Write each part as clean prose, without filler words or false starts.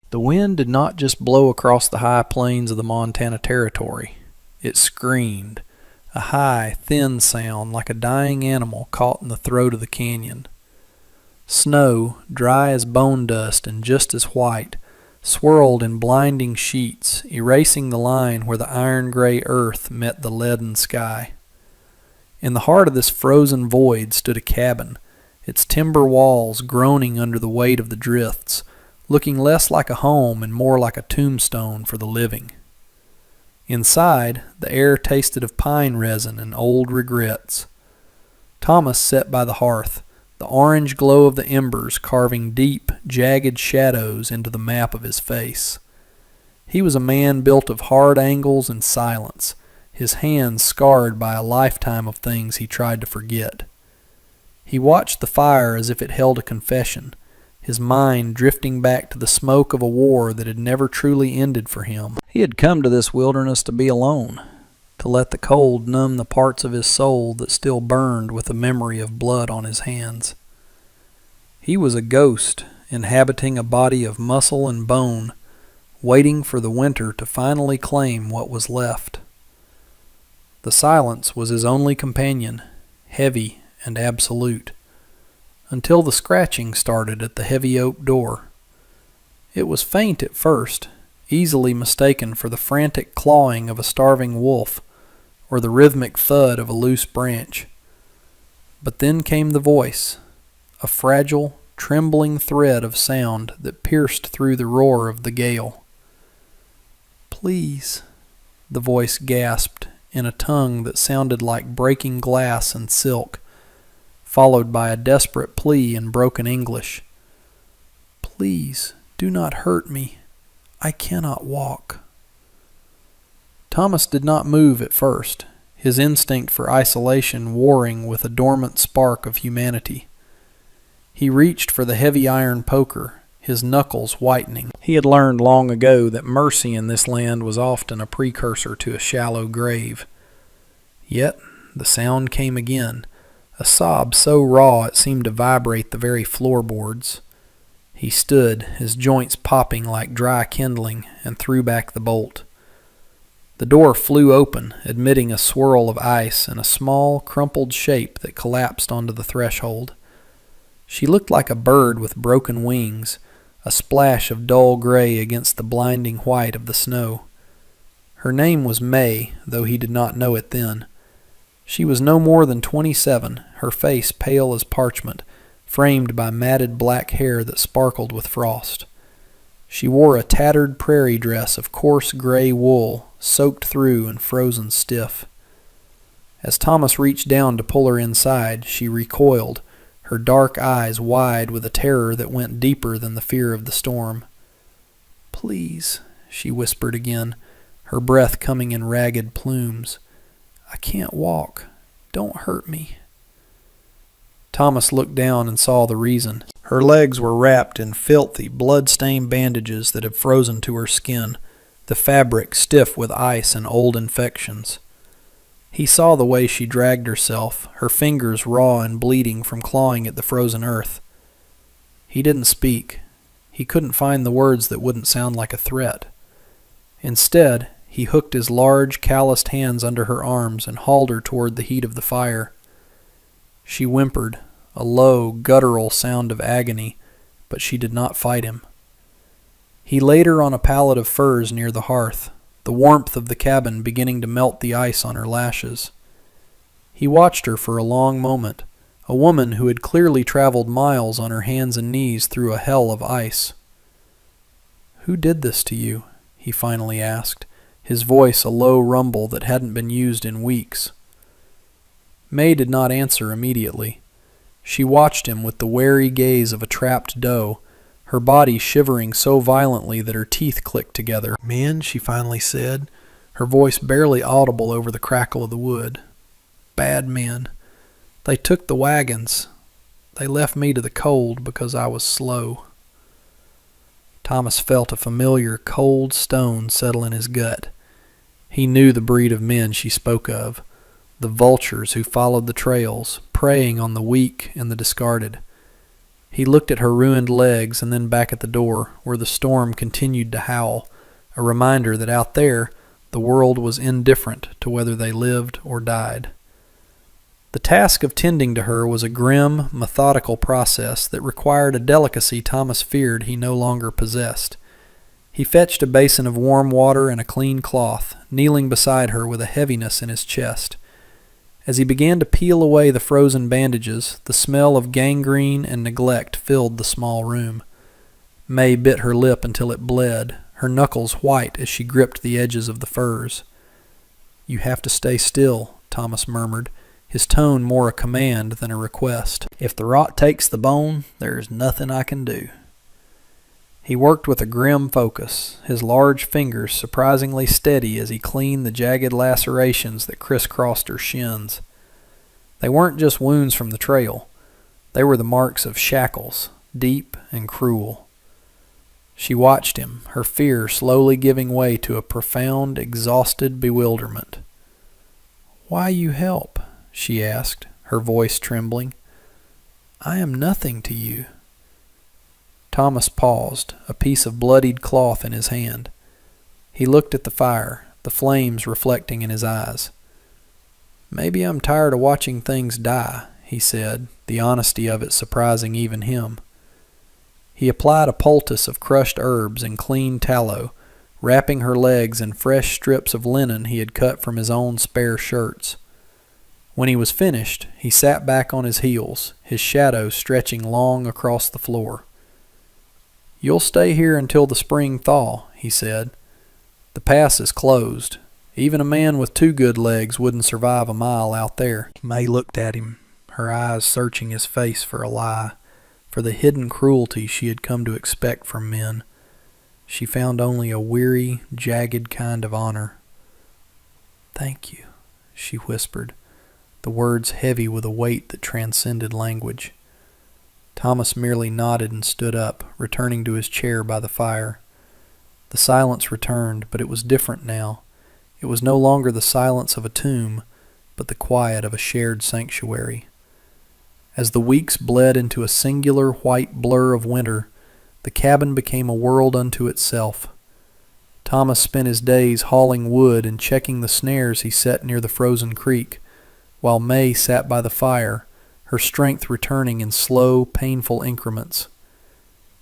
The wind did not just blow across the high plains of the Montana Territory. It screamed, a high, thin sound like a dying animal caught in the throat of the canyon. Snow, dry as bone dust and just as white, swirled in blinding sheets, erasing the line where the iron-gray earth met the leaden sky. In the heart of this frozen void stood a cabin, its timber walls groaning under the weight of the drifts, looking less like a home and more like a tombstone for the living. Inside, the air tasted of pine resin and old regrets. Thomas sat by the hearth, the orange glow of the embers carving deep, jagged shadows into the map of his face. He was a man built of hard angles and silence, his hands scarred by a lifetime of things he tried to forget. He watched the fire as if it held a confession, his mind drifting back to the smoke of a war that had never truly ended for him. He had come to this wilderness to be alone, to let the cold numb the parts of his soul that still burned with the memory of blood on his hands. He was a ghost inhabiting a body of muscle and bone, waiting for the winter to finally claim what was left. The silence was his only companion, heavy and absolute, until the scratching started at the heavy oak door. It was faint at first, easily mistaken for the frantic clawing of a starving wolf or the rhythmic thud of a loose branch. But then came the voice, a fragile, trembling thread of sound that pierced through the roar of the gale. "Please," the voice gasped in a tongue that sounded like breaking glass and silk, followed by a desperate plea in broken English. "Please, do not hurt me. I cannot walk." Thomas did not move at first, his instinct for isolation warring with a dormant spark of humanity. He reached for the heavy iron poker, his knuckles whitening. He had learned long ago that mercy in this land was often a precursor to a shallow grave. Yet the sound came again, a sob so raw it seemed to vibrate the very floorboards. He stood, his joints popping like dry kindling, and threw back the bolt. The door flew open, admitting a swirl of ice and a small, crumpled shape that collapsed onto the threshold. She looked like a bird with broken wings, a splash of dull gray against the blinding white of the snow. Her name was May, though he did not know it then. She was no more than 27, her face pale as parchment, framed by matted black hair that sparkled with frost. She wore a tattered prairie dress of coarse gray wool, soaked through and frozen stiff. As Thomas reached down to pull her inside, she recoiled, her dark eyes wide with a terror that went deeper than the fear of the storm. "Please," she whispered again, her breath coming in ragged plumes. "I can't walk. Don't hurt me." Thomas looked down and saw the reason. Her legs were wrapped in filthy, blood-stained bandages that had frozen to her skin, the fabric stiff with ice and old infections. He saw the way she dragged herself, her fingers raw and bleeding from clawing at the frozen earth. He didn't speak. He couldn't find the words that wouldn't sound like a threat. Instead, he hooked his large, calloused hands under her arms and hauled her toward the heat of the fire. She whimpered, a low, guttural sound of agony, but she did not fight him. He laid her on a pallet of furs near the hearth, the warmth of the cabin beginning to melt the ice on her lashes. He watched her for a long moment, a woman who had clearly traveled miles on her hands and knees through a hell of ice. "Who did this to you?" he finally asked, his voice a low rumble that hadn't been used in weeks. May did not answer immediately. She watched him with the wary gaze of a trapped doe, her body shivering so violently that her teeth clicked together. "Men," she finally said, her voice barely audible over the crackle of the wood. "Bad men. They took the wagons. They left me to the cold because I was slow." Thomas felt a familiar cold stone settle in his gut. He knew the breed of men she spoke of, the vultures who followed the trails, preying on the weak and the discarded. He looked at her ruined legs and then back at the door, where the storm continued to howl, a reminder that out there the world was indifferent to whether they lived or died. The task of tending to her was a grim, methodical process that required a delicacy Thomas feared he no longer possessed. He fetched a basin of warm water and a clean cloth, kneeling beside her with a heaviness in his chest. As he began to peel away the frozen bandages, the smell of gangrene and neglect filled the small room. May bit her lip until it bled, her knuckles white as she gripped the edges of the furs. "You have to stay still," Thomas murmured, his tone more a command than a request. "If the rot takes the bone, there's nothing I can do." He worked with a grim focus, his large fingers surprisingly steady as he cleaned the jagged lacerations that crisscrossed her shins. They weren't just wounds from the trail. They were the marks of shackles, deep and cruel. She watched him, her fear slowly giving way to a profound, exhausted bewilderment. "Why you help?" she asked, her voice trembling. "I am nothing to you." Thomas paused, a piece of bloodied cloth in his hand. He looked at the fire, the flames reflecting in his eyes. "Maybe I'm tired of watching things die," he said, the honesty of it surprising even him. He applied a poultice of crushed herbs and clean tallow, wrapping her legs in fresh strips of linen he had cut from his own spare shirts. When he was finished, he sat back on his heels, his shadow stretching long across the floor. "You'll stay here until the spring thaw," he said. "The pass is closed. Even a man with 2 good legs wouldn't survive a mile out there." May looked at him, her eyes searching his face for a lie, for the hidden cruelty she had come to expect from men. She found only a weary, jagged kind of honor. "Thank you," she whispered, the words heavy with a weight that transcended language. Thomas merely nodded and stood up, returning to his chair by the fire. The silence returned, but it was different now. It was no longer the silence of a tomb, but the quiet of a shared sanctuary. As the weeks bled into a singular white blur of winter, the cabin became a world unto itself. Thomas spent his days hauling wood and checking the snares he set near the frozen creek, while May sat by the fire, her strength returning in slow, painful increments.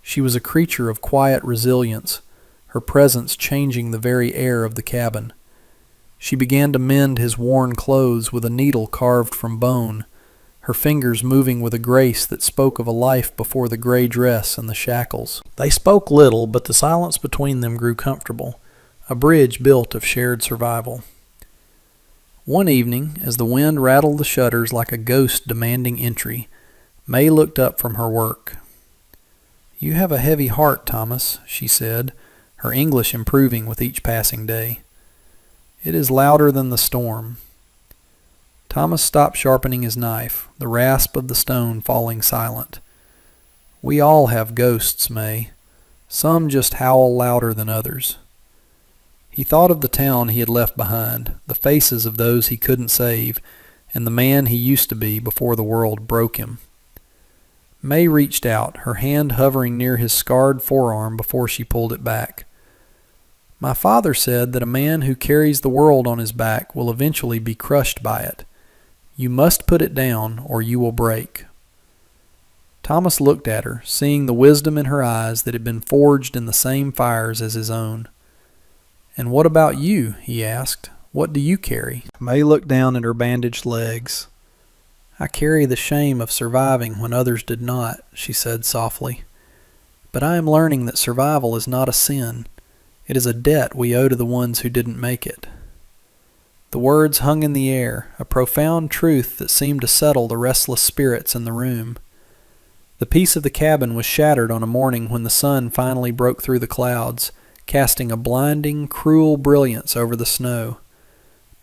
She was a creature of quiet resilience, her presence changing the very air of the cabin. She began to mend his worn clothes with a needle carved from bone, her fingers moving with a grace that spoke of a life before the gray dress and the shackles. They spoke little, but the silence between them grew comfortable, a bridge built of shared survival. One evening, as the wind rattled the shutters like a ghost demanding entry, May looked up from her work. "You have a heavy heart, Thomas," she said, her English improving with each passing day. "It is louder than the storm." Thomas stopped sharpening his knife, the rasp of the stone falling silent. "We all have ghosts, May. Some just howl louder than others." He thought of the town he had left behind, the faces of those he couldn't save, and the man he used to be before the world broke him. May reached out, her hand hovering near his scarred forearm before she pulled it back. "My father said that a man who carries the world on his back will eventually be crushed by it. You must put it down, or you will break." Thomas looked at her, seeing the wisdom in her eyes that had been forged in the same fires as his own. "And what about you?" he asked. "What do you carry?" May looked down at her bandaged legs. "I carry the shame of surviving when others did not," she said softly. "But I am learning that survival is not a sin. It is a debt we owe to the ones who didn't make it." The words hung in the air, a profound truth that seemed to settle the restless spirits in the room. The peace of the cabin was shattered on a morning when the sun finally broke through the clouds, casting a blinding, cruel brilliance over the snow.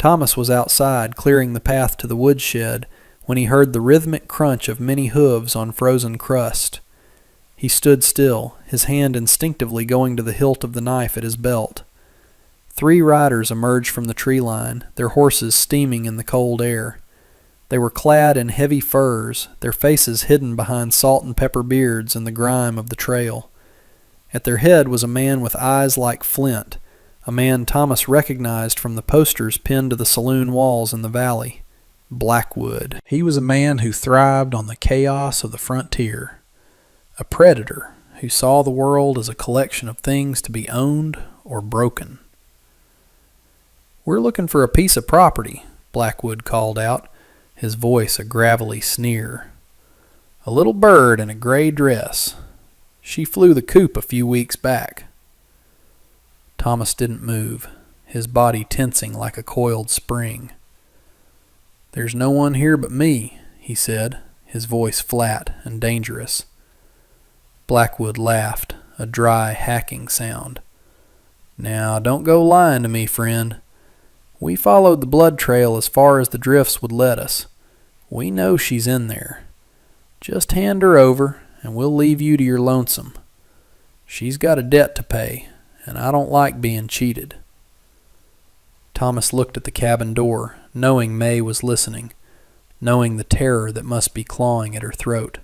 Thomas was outside, clearing the path to the woodshed, when he heard the rhythmic crunch of many hooves on frozen crust. He stood still, his hand instinctively going to the hilt of the knife at his belt. 3 riders emerged from the tree line, their horses steaming in the cold air. They were clad in heavy furs, their faces hidden behind salt and pepper beards and the grime of the trail. At their head was a man with eyes like flint, a man Thomas recognized from the posters pinned to the saloon walls in the valley. Blackwood. He was a man who thrived on the chaos of the frontier, a predator who saw the world as a collection of things to be owned or broken. "We're looking for a piece of property," Blackwood called out, his voice a gravelly sneer. "A little bird in a gray dress. She flew the coop a few weeks back." Thomas didn't move, his body tensing like a coiled spring. "There's no one here but me," he said, his voice flat and dangerous. Blackwood laughed, a dry, hacking sound. "Now, don't go lying to me, friend. We followed the blood trail as far as the drifts would let us. We know she's in there. Just hand her over, and we'll leave you to your lonesome. She's got a debt to pay, and I don't like being cheated." Thomas looked at the cabin door, knowing May was listening, knowing the terror that must be clawing at her throat.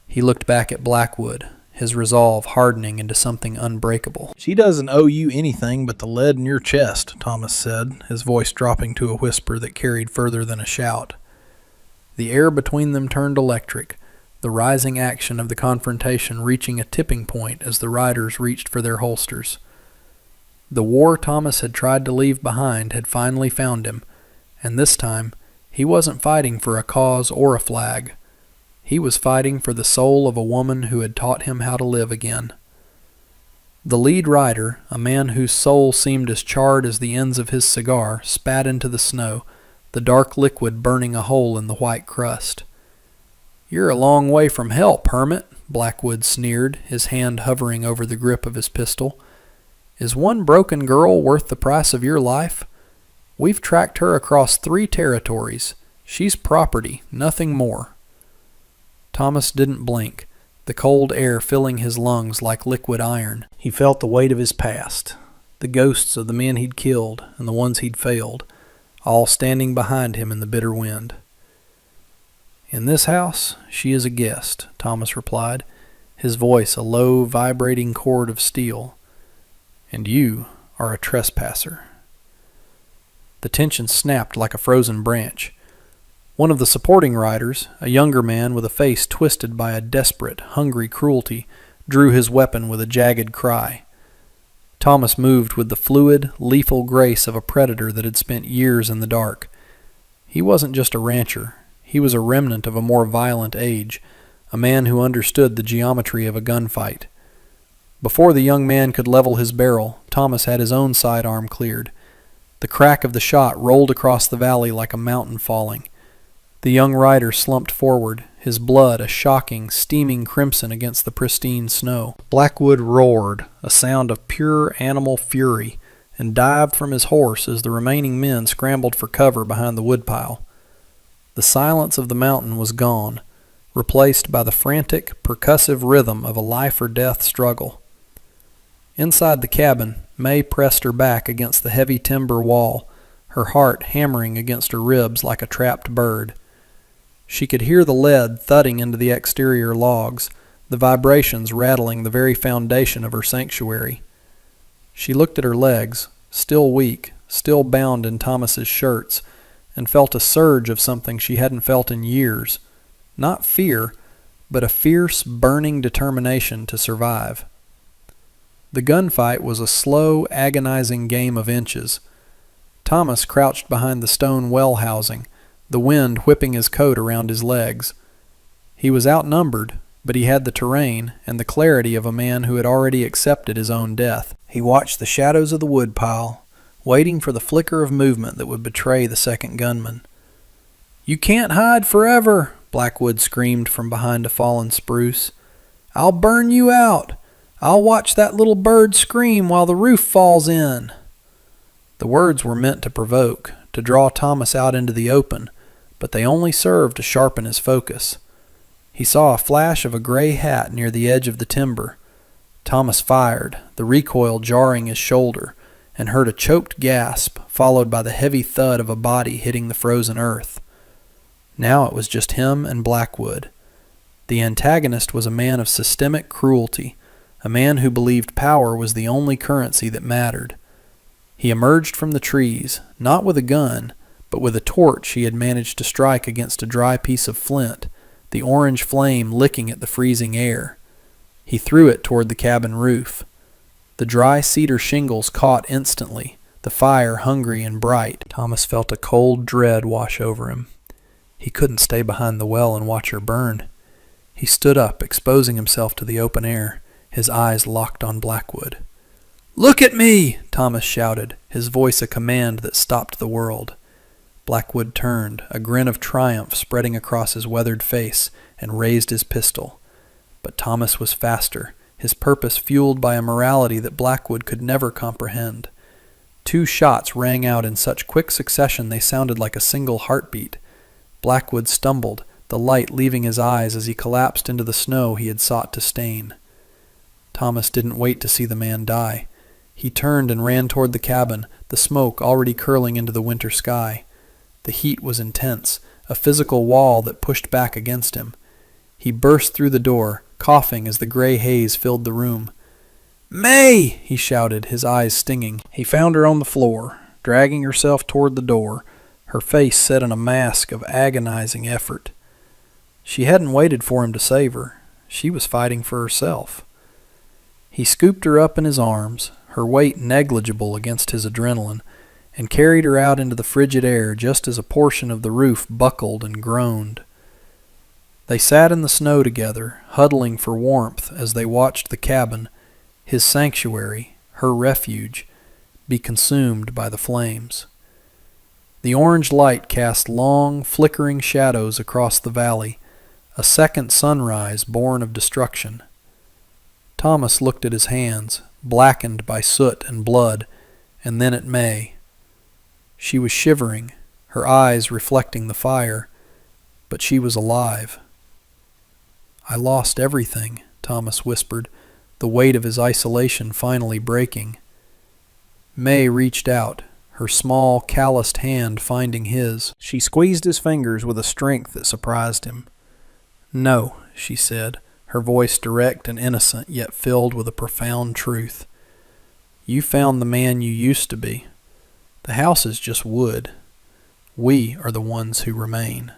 He looked back at Blackwood, his resolve hardening into something unbreakable. "She doesn't owe you anything but the lead in your chest," Thomas said, his voice dropping to a whisper that carried further than a shout. The air between them turned electric, the rising action of the confrontation reaching a tipping point as the riders reached for their holsters. The war Thomas had tried to leave behind had finally found him, and this time he wasn't fighting for a cause or a flag. He was fighting for the soul of a woman who had taught him how to live again. The lead rider, a man whose soul seemed as charred as the ends of his cigar, spat into the snow, the dark liquid burning a hole in the white crust. "You're a long way from help, hermit," Blackwood sneered, his hand hovering over the grip of his pistol. "Is one broken girl worth the price of your life? We've tracked her across 3 territories. She's property, nothing more." Thomas didn't blink, the cold air filling his lungs like liquid iron. He felt the weight of his past, the ghosts of the men he'd killed and the ones he'd failed, all standing behind him in the bitter wind. "In this house, she is a guest," Thomas replied, his voice a low, vibrating chord of steel. "And you are a trespasser." The tension snapped like a frozen branch. One of the supporting riders, a younger man with a face twisted by a desperate, hungry cruelty, drew his weapon with a jagged cry. Thomas moved with the fluid, lethal grace of a predator that had spent years in the dark. He wasn't just a rancher. He was a remnant of a more violent age, a man who understood the geometry of a gunfight. Before the young man could level his barrel, Thomas had his own sidearm cleared. The crack of the shot rolled across the valley like a mountain falling. The young rider slumped forward, his blood a shocking, steaming crimson against the pristine snow. Blackwood roared, a sound of pure animal fury, and dived from his horse as the remaining men scrambled for cover behind the woodpile. The silence of the mountain was gone, replaced by the frantic, percussive rhythm of a life-or-death struggle. Inside the cabin, May pressed her back against the heavy timber wall, her heart hammering against her ribs like a trapped bird. She could hear the lead thudding into the exterior logs, the vibrations rattling the very foundation of her sanctuary. She looked at her legs, still weak, still bound in Thomas's shirts, and felt a surge of something she hadn't felt in years. Not fear, but a fierce, burning determination to survive. The gunfight was a slow, agonizing game of inches. Thomas crouched behind the stone well housing, the wind whipping his coat around his legs. He was outnumbered, but he had the terrain and the clarity of a man who had already accepted his own death. He watched the shadows of the woodpile, waiting for the flicker of movement that would betray the second gunman. "You can't hide forever," Blackwood screamed from behind a fallen spruce. "I'll burn you out. I'll watch that little bird scream while the roof falls in." The words were meant to provoke, to draw Thomas out into the open, but they only served to sharpen his focus. He saw a flash of a gray hat near the edge of the timber. Thomas fired, the recoil jarring his shoulder, and heard a choked gasp, followed by the heavy thud of a body hitting the frozen earth. Now it was just him and Blackwood. The antagonist was a man of systemic cruelty, a man who believed power was the only currency that mattered. He emerged from the trees, not with a gun, but with a torch he had managed to strike against a dry piece of flint, the orange flame licking at the freezing air. He threw it toward the cabin roof. The dry cedar shingles caught instantly, the fire hungry and bright. Thomas felt a cold dread wash over him. He couldn't stay behind the well and watch her burn. He stood up, exposing himself to the open air, his eyes locked on Blackwood. "Look at me!" Thomas shouted, his voice a command that stopped the world. Blackwood turned, a grin of triumph spreading across his weathered face, and raised his pistol. But Thomas was faster, his purpose fueled by a morality that Blackwood could never comprehend. 2 shots rang out in such quick succession they sounded like a single heartbeat. Blackwood stumbled, the light leaving his eyes as he collapsed into the snow he had sought to stain. Thomas didn't wait to see the man die. He turned and ran toward the cabin, the smoke already curling into the winter sky. The heat was intense, a physical wall that pushed back against him. He burst through the door, coughing as the gray haze filled the room. "May!" he shouted, his eyes stinging. He found her on the floor, dragging herself toward the door, her face set in a mask of agonizing effort. She hadn't waited for him to save her. She was fighting for herself. He scooped her up in his arms, her weight negligible against his adrenaline, and carried her out into the frigid air just as a portion of the roof buckled and groaned. They sat in the snow together, huddling for warmth as they watched the cabin, his sanctuary, her refuge, be consumed by the flames. The orange light cast long, flickering shadows across the valley, a second sunrise born of destruction. Thomas looked at his hands, blackened by soot and blood, and then at May. She was shivering, her eyes reflecting the fire, but she was alive. "I lost everything," Thomas whispered, the weight of his isolation finally breaking. May reached out, her small, calloused hand finding his. She squeezed his fingers with a strength that surprised him. "No," she said, her voice direct and innocent, yet filled with a profound truth. "You found the man you used to be. The house is just wood. We are the ones who remain."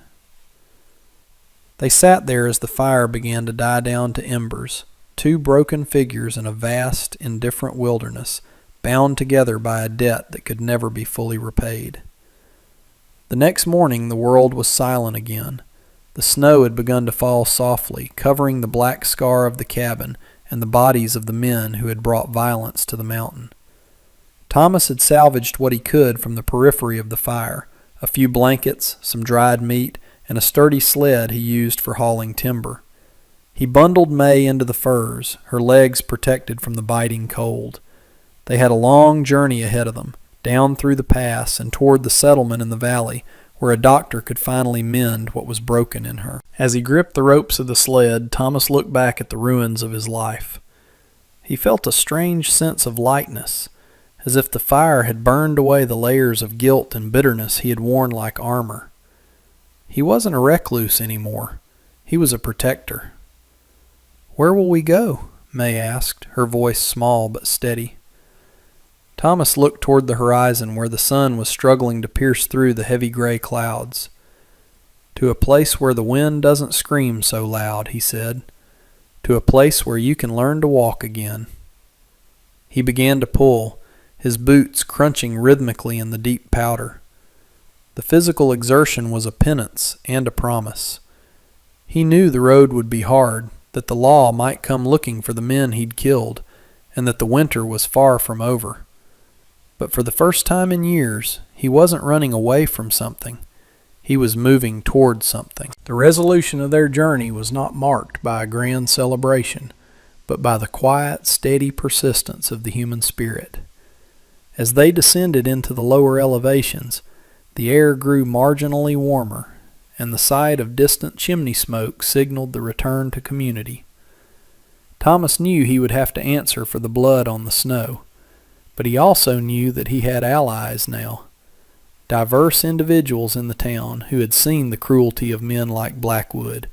They sat there as the fire began to die down to embers, 2 broken figures in a vast, indifferent wilderness, bound together by a debt that could never be fully repaid. The next morning the world was silent again. The snow had begun to fall softly, covering the black scar of the cabin and the bodies of the men who had brought violence to the mountain. Thomas had salvaged what he could from the periphery of the fire, a few blankets, some dried meat, and a sturdy sled he used for hauling timber. He bundled May into the furs, her legs protected from the biting cold. They had a long journey ahead of them, down through the pass and toward the settlement in the valley, where a doctor could finally mend what was broken in her. As he gripped the ropes of the sled, Thomas looked back at the ruins of his life. He felt a strange sense of lightness, as if the fire had burned away the layers of guilt and bitterness he had worn like armor. He wasn't a recluse anymore. He was a protector. "Where will we go?" May asked, her voice small but steady. Thomas looked toward the horizon where the sun was struggling to pierce through the heavy gray clouds. "To a place where the wind doesn't scream so loud," he said. "To a place where you can learn to walk again." He began to pull, his boots crunching rhythmically in the deep powder. The physical exertion was a penance and a promise. He knew the road would be hard, that the law might come looking for the men he'd killed, and that the winter was far from over. But for the first time in years, he wasn't running away from something. He was moving toward something. The resolution of their journey was not marked by a grand celebration, but by the quiet, steady persistence of the human spirit. As they descended into the lower elevations, the air grew marginally warmer, and the sight of distant chimney smoke signaled the return to community. Thomas knew he would have to answer for the blood on the snow, but he also knew that he had allies now. diverse individuals in the town who had seen the cruelty of men like Blackwood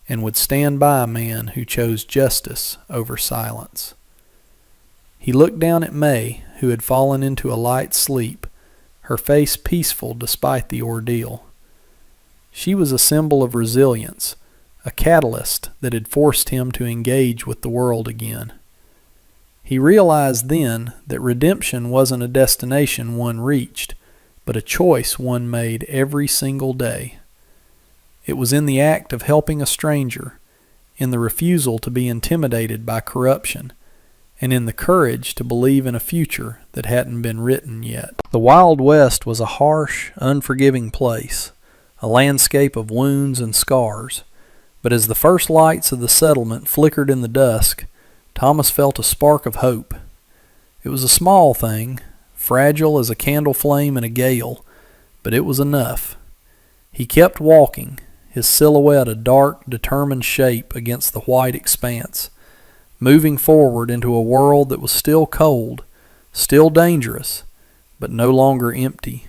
and would stand by a man who chose justice over silence. He looked down at May, who had fallen into a light sleep, her face peaceful despite the ordeal. She was a symbol of resilience, a catalyst that had forced him to engage with the world again. He realized then that redemption wasn't a destination one reached, but a choice one made every single day. It was in the act of helping a stranger, in the refusal to be intimidated by corruption, and in the courage to believe in a future that hadn't been written yet. The Wild West was a harsh, unforgiving place, a landscape of wounds and scars, but as the first lights of the settlement flickered in the dusk, Thomas felt a spark of hope. It was a small thing, fragile as a candle flame in a gale, but it was enough. He kept walking, his silhouette a dark, determined shape against the white expanse, moving forward into a world that was still cold, still dangerous, but no longer empty.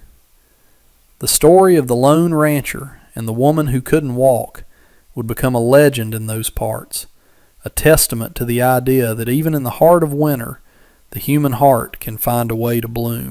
The story of the lone rancher and the woman who couldn't walk would become a legend in those parts, a testament to the idea that even in the heart of winter, the human heart can find a way to bloom.